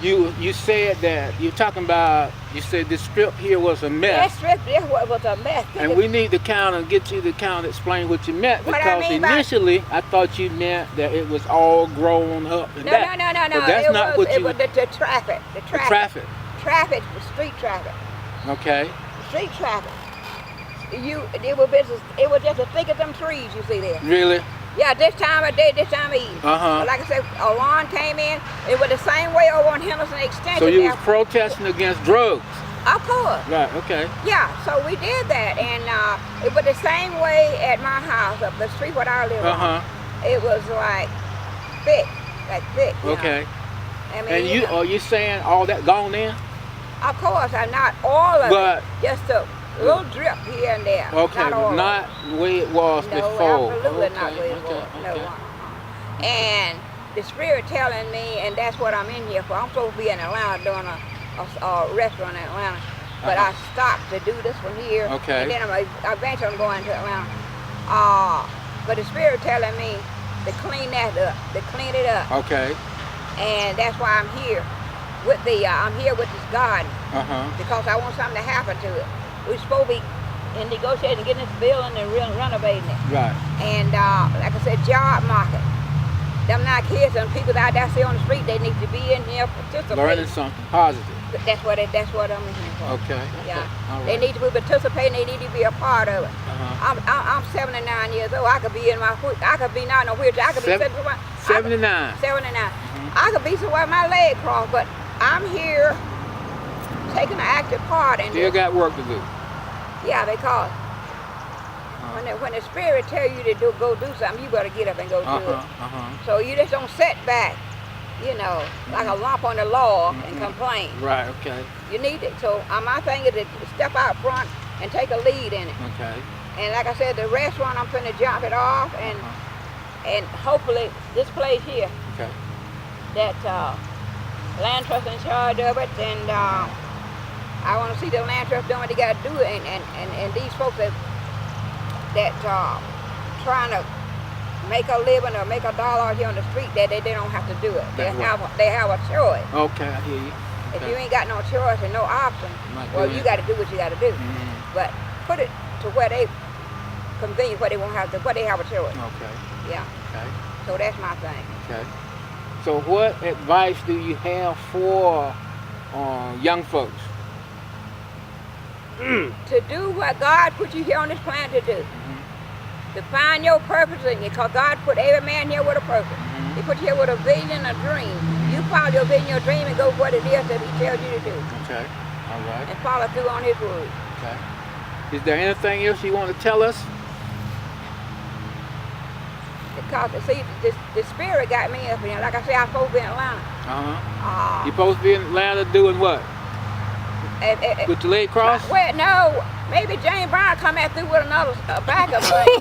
You said that you're talking about. You said this strip here was a That mess, strip there was a mess. and we need to kind of get you to kind of explain what you meant, What I because mean by- initially I thought you meant that it was all grown up and No, that. no, no, no, But no. that's not what it you. was the traffic. The The traffic. traffic. Traffic, the street traffic. Okay. Street traffic. It was just a thick of them trees you see there. Really? Yeah, this time of day, this time of evening. Uh-huh. But like I said, alarm came in. It was the same way over on Henderson Extension. So you there. was protesting against drugs. Of course. Right. Okay. Yeah, so we did that, and it was the same way at my house, up the street where I live on. It was like thick. You Okay. know. I mean, And you know. are you saying all that gone in? Of course, not all of But- it, just a little drip here and there. Okay, not all but of not the way it was it. No, before. absolutely not Okay, the way it okay, was. No. okay. And the Spirit telling me, and that's what I'm in here for. I'm supposed to be in Atlanta doing a restaurant in Atlanta, but I stopped to do this one here. Okay. And then eventually I'm going to Atlanta. But the Spirit telling me to clean that up, to clean it up. Okay. And that's why I'm here with I'm here with this garden, because I want something to happen to it. We're supposed to be in negotiating, getting this building and renovating it. Right. And like I said, job market. Them not kids and people out there see on the street, they need to be in here participating. Learning something positive. That's what I'm in here for. Okay. Yeah. All right. They need to be participating. They need to be a part of it. I'm 79 years old. I could be not in a wheelchair. I could be 79. 79. I could be somewhere my leg crossed, but I'm here taking an active part in Still this. got work to do. Yeah, because when the Spirit tell you to go do something, you better get up and go do it. So you just don't sit back, like a lump on the log and complain. Right. Okay. You need it. So my thing is to step out front and take a lead in it. Okay. And like I said, the restaurant, I'm finna jump it off, and hopefully this place here, Okay. that land trust in charge of it, and I want to see the land trust doing what they got to do, and these folks that trying to make a living or make a dollar here on the street, that they don't have to do it. They have a choice. Okay, I hear you. If Okay. you ain't got no choice and no option, Not well, doing you it. got to do what you got to do. Mhm. But put it to where they convenient, where they won't have to, where they have a choice. Okay. Yeah. Okay. So that's my thing. Okay. So what advice do you have for young folks? To do what God put you here on this planet to do. To find your purpose in you, because God put every man here with a purpose. He put you here with a vision, a dream. You follow your vision, your dream, and go what it is that He tells you to do. Okay. All right. And follow through on His word. Okay. Is there anything else you want to tell us? Because, see, the Spirit got me up here. Like I said, I'm supposed to be in Atlanta. You're supposed to be in Atlanta doing what? With your leg crossed? Well, no. Maybe James Brown come back through with another backup thing.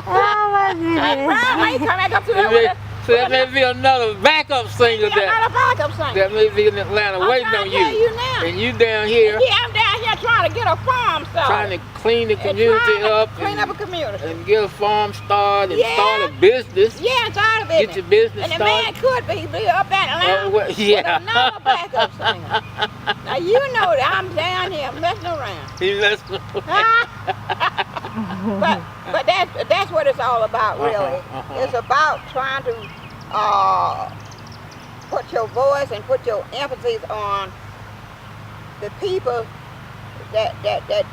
Brown may come back up through there with So that may be another backup singer another backup singer. that may be in Atlanta I'm waiting trying on to tell you now. And you down here Yeah, I'm down here trying to get a farm started. trying to clean the And community trying to up Clean up a community. and get a farm started and Yeah. start a business. Yeah, I'm tired of it. Get your business And the started. man could be up in Atlanta well, yeah. with another backup singer. Now you know that I'm down here messing around. He messed but that's what it's all about, really. It's about trying to put your voice and put your emphasis on the people that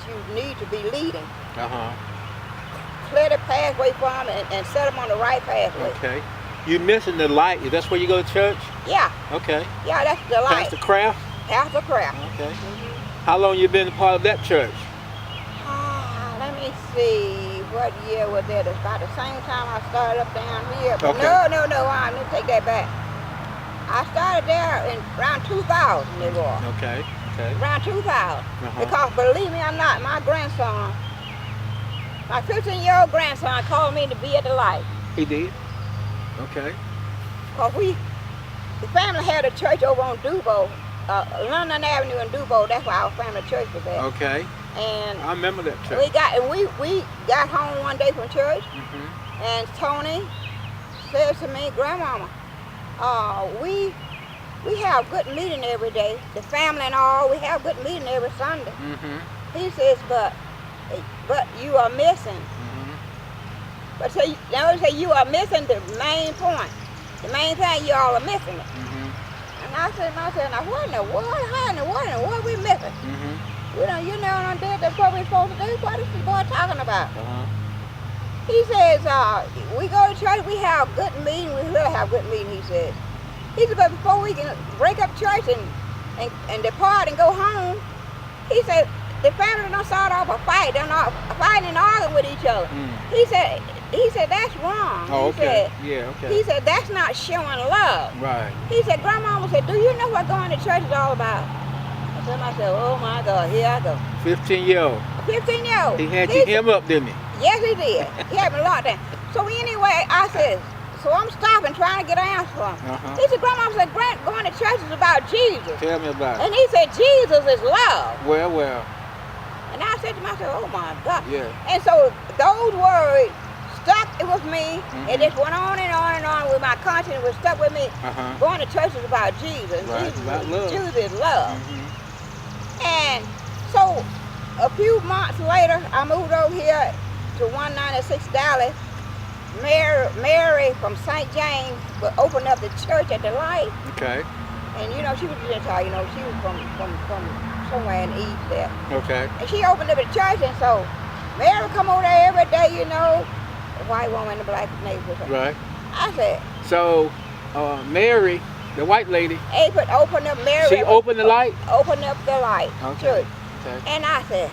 you need to be leading. Clear the pathway for them and set them on the right pathway. Okay. You missing the light. That's where you go to church? Yeah, Okay. yeah, that's the light. Pastor Kraft? Pastor Kraft. Okay. How long you been a part of that church? Let me see, what year was that? It's about the same time I started up down here. But Okay. no, let me take that back. I started there in around 2000 it was. Okay. Okay. Around 2000. Because believe me or not, my grandson, my 15-year-old grandson called me to be at the light. He did? Okay. Because the family had a church over on Dubois, London Avenue in Dubois. That's where our family church was at. Okay. And I remember that church. we got home one day from church, and Tony says to me, Grandmama, we have good meeting every day, the family and all. We have good meeting every Sunday. He says, but you are missing. But now say you are missing the main point. The main thing you all are missing it. And I said to myself, now what in the world? How in the world? What are we missing? We don't, you know, did that's what we're supposed to do. What is this boy talking about? He says, we go to church, we have good meeting, we really have good meeting, he says. He said, but before we can break up church and depart and go home, he said, the family don't start off a fight. They're not fighting and arguing with each other. He said, that's wrong. Oh, okay. He said, that's not showing love. Right. He said, Grandmama said, do you know what going to church is all about? I said, oh my God, here I go. 15-year-old. 15-year-old. He had you him up, didn't he? Yes, he did. He had me locked down. So anyway, I said, so I'm stopping, trying to get an answer for him. He said, Grandma said, going to church is about Jesus. Tell me about it. And he said, Jesus is love. Well. And I said to myself, oh my God. Yeah. And so those words stuck with me. It just went on and on and on with my conscience. It was stuck with me. Going to church is about Jesus. Right, Jesus, about love. Jesus is love. And so a few months later, I moved over here to 196 Dallas. Mary from St. James would open up the church at the light. Okay. And you know, she was a Gentile, you know, she was from somewhere in the east there. Okay. And she opened up the church, and so Mary would come over there every day, you know, the white woman in the black neighborhood. Right. I said. So, Mary, the white lady. Would open up Mary. She opened the light? Open up the light. Okay. Church. Okay. And I said,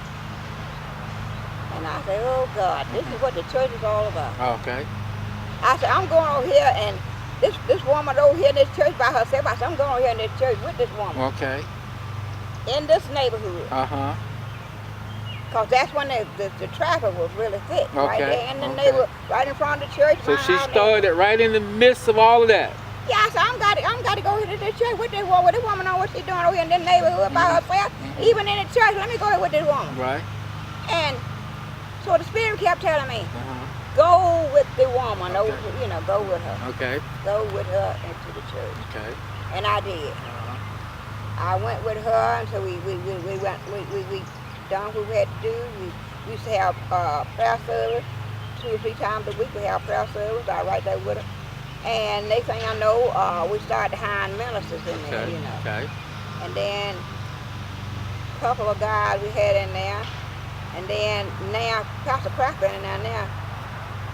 oh God, this is what the church is all about. Okay. I said, I'm going over here, and this woman over here in this church by herself. I said, I'm going over here in this church with this woman. Okay. In this neighborhood. Because that's when the traffic was really thick. Right there in the neighborhood, right in front of the church. So she started right in the midst of all of that. Yeah, I said, I'm got to go here to this church with this woman. This woman know what she's doing over here in this neighborhood by herself. Even in the church, let me go here with this woman. Right. And so the Spirit kept telling me, go with the woman, you know, go with her. Okay. Go with her into the church. Okay. And I did. I went with her until we done what we had to do. We used to have prayer service 2 or 3 times a week. We have prayer service. I right there with her. And next thing I know, we started hiring ministers in there, you know. Okay. And then a couple of guys we had in there. And then now, Pastor Cracker in there now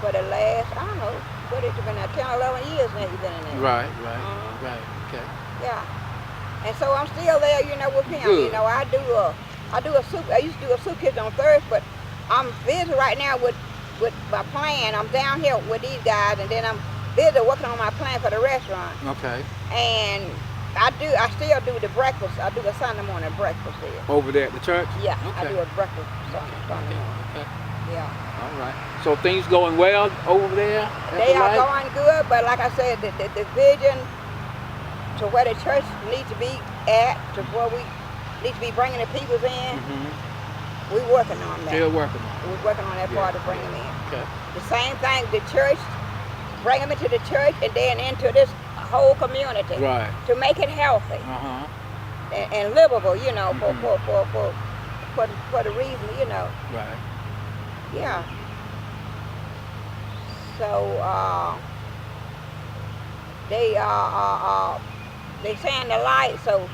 for the last, I don't know, what it's been now, 10 or 11 years now he's been in there. Right. Okay. Yeah. And so I'm still there, you know, with him. Good. You know, I used to do a soup kitchen on Thursday, but I'm busy right now with my plan. I'm down here with these guys, and then I'm busy working on my plan for the restaurant. Okay. And I still do the breakfast. I do a Sunday morning breakfast there. Over there at the church? Yeah, Okay. I do a breakfast Sunday morning. Okay. Yeah. All right. So things going well over there? They are going good, but like I said, the vision to where the church needs to be at, to where we need to be bringing the people in, we're working on that. Still working on it. We're working on that part to bring them in. Okay. The same thing, the church, bring them into the church and then into this whole community. Right. To make it healthy and livable, you know, for the reason, you know. Right. Yeah. So they saying the light, so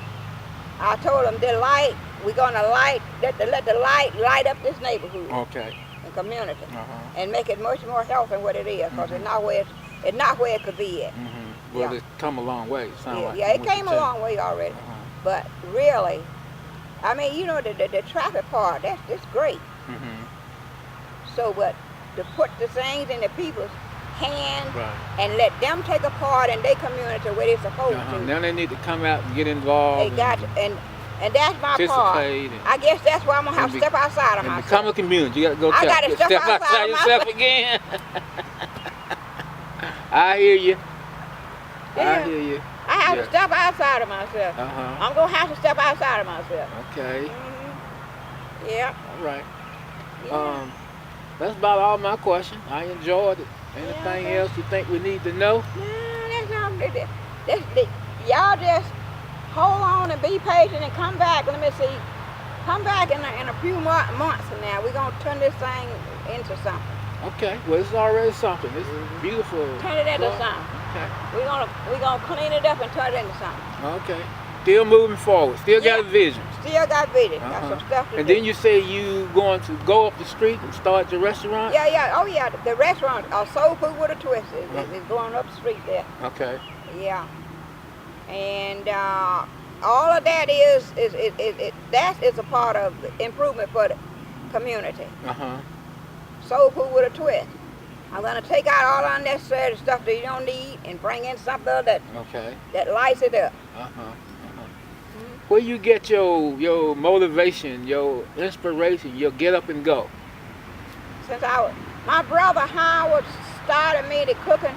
I told them the light, we're gonna let the light up this neighborhood. Okay. And community. And make it much more healthy than what it is, because it's not where it could be at. Well, it's come a long way. Yeah, it came a long way already. But really, I mean, you know, the traffic part, that's great. So, but to put the things in the people's hands and let them take a part in their community where they're supposed to. Now they need to come out and get involved. They got to, and that's my part. I guess that's why I'm gonna have to step outside of myself. Become a community. You got to go. I got to step outside yourself again. I hear you. Yeah. I hear you. I have to step outside of myself. I'm gonna have to step outside of myself. Okay. Yeah. All right. Yeah. That's about all my questions. I enjoyed it. Anything okay. else you think we need to know? No, that's all. Y'all just hold on and be patient and come back. Let me see. Come back in a few months from now. We're gonna turn this thing into something. Okay, well it's already something. It's beautiful. Turn it into Well, something. Okay. We're gonna clean it up and turn it into something. Okay. Still moving forward. Still got a vision. Still got vision. Got Uh-huh. some stuff to And do. then you say you going to go up the street and start your restaurant? Yeah. Oh yeah. The restaurant, Soul Food with a Twist, Uh-huh. is going up the street there. Okay. Yeah. And all of that is that is a part of the improvement for the community. Uh-huh. Soul Food with a Twist. I'm gonna take out all unnecessary stuff that you don't need and bring in something Okay. that lights it up. Where you get your motivation, your inspiration, your get up and go? Since my brother Howard started me to cooking.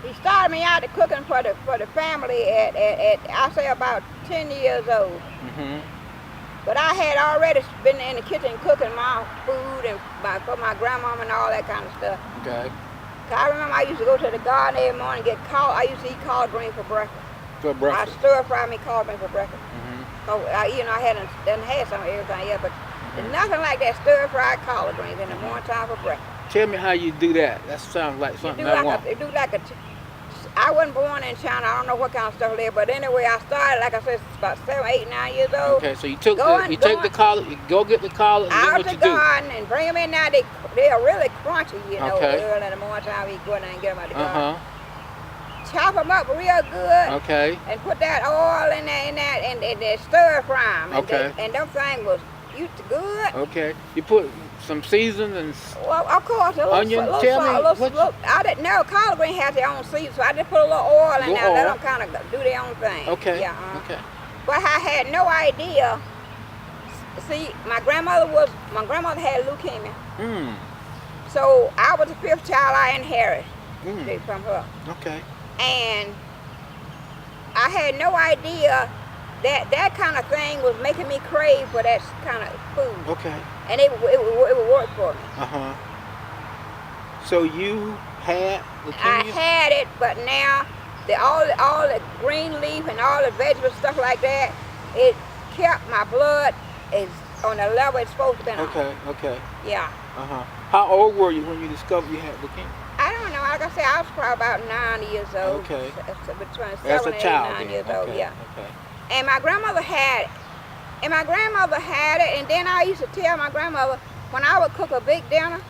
He started me out to cooking for the family at I say about 10 years old. Mm-hmm. But I had already been in the kitchen cooking my food and for my grandmama and all that kind of stuff. Okay. 'Cause I remember I used to go to the garden every morning and get I used to eat collard green for breakfast. For I breakfast. stir fry me collard green for breakfast. Mm-hmm. So I hadn't had some of everything yet, but there's nothing like that stir fried collard greens in the morning time for breakfast. Tell me how you do that. That sounds like something I want. I wasn't born in China. I don't know what kind of stuff there, but anyway, I started, like I said, about 7, 8, 9 years old. Okay, so you took Going- the collard, you go get the collard, and then Out what the you do? garden and bring them in now. They are really crunchy, Okay. early in the morning time. We go in there and get them out the garden. Uh-huh. Chop them up real good Okay. and put that oil in there and then stir fry them. Okay. And them things was good. Okay. You put some seasoning and Well, of course, a little Onion, little tell salt, me what I didn't know collard green has their own season, so I just put a little oil in Little there, let oil. them kind of do their own thing. okay. Yeah. Okay. But I had no idea. See, my grandmother had leukemia, Mm. so I was the 5th child I inherited Mm. from her, Okay. and I had no idea that kind of thing was making me crave for that kind of food, Okay. and it would work for me. Uh-huh. So you had I leukemia? had it, but now all the green leaf and all the vegetable stuff like that, it kept my blood is on the level it's supposed to be on. Okay. Okay. Yeah. Uh-huh. How old were you when you discovered you had leukemia? I don't know. Like I said, I was probably about 9 years old. Okay. So between As 7 a and 8, child 9 then. years Okay. old. Yeah. Okay. And my grandmother had it. And then I used to tell my grandmother when I would cook a big dinner,